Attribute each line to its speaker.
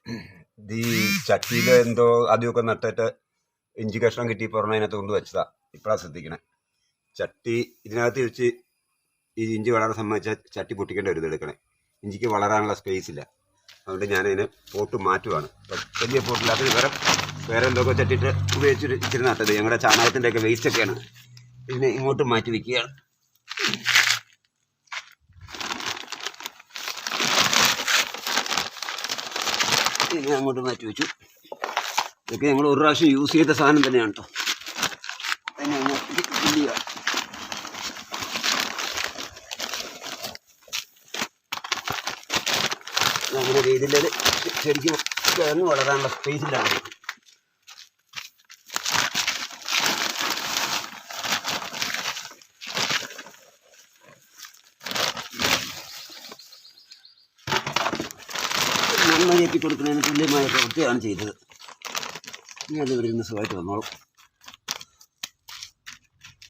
Speaker 1: ഈ ചട്ടിയിൽ എന്തോ ആദ്യമൊക്കെ നട്ടിട്ട് ഇഞ്ചി കഷ്ണം കിട്ടി പുറമേനകത്ത് കൊണ്ട് വെച്ചതാ. ഇപ്പോഴാണ് ശ്രദ്ധിക്കണേ. ചട്ടി ഇതിനകത്ത് വെച്ച് ഈ ഇഞ്ചി വളരാൻ സംബന്ധിച്ച ചട്ടി പൊട്ടിക്കേണ്ട ഒരു ഇതെടുക്കണേ. ഇഞ്ചിക്ക് വളരാനുള്ള സ്പേസ് ഇല്ല. അതുകൊണ്ട് ഞാനതിന് പോട്ട് മാറ്റുവാണ്. അപ്പം വലിയ പോട്ടില്ലാത്ത വേറെ എന്തൊക്കെ ചട്ടിയിട്ട് ഉപയോഗിച്ചിട്ട് ഇച്ചിരി നട്ടത് ഞങ്ങളുടെ ചാണകത്തിൻ്റെയൊക്കെ വേസ്റ്റൊക്കെയാണ്. ഇതിനെ ഇങ്ങോട്ട് മാറ്റി വയ്ക്കുകയാണ്. ഇതിനെ അങ്ങോട്ട് മാറ്റി വെച്ചു. ഇതൊക്കെ ഞങ്ങൾ ഒരു പ്രാവശ്യം യൂസ് ചെയ്ത സാധനം തന്നെയാണ് കേട്ടോ. അതിനെ അങ്ങോട്ട് ഇല്ല. അങ്ങനെ രീതിയിൽ ശരിക്കും കിഴങ്ങ് വളരാനുള്ള സ്പേസ് ഇല്ലാണ്ട് മണ്ണ് കയറ്റി കൊടുക്കുന്നതിന് തുല്യമായ പ്രവൃത്തിയാണ് ചെയ്തത്. ഇനി അത് ഇവിടെ നിന്ന് സുഖമായിട്ട് വന്നോളും.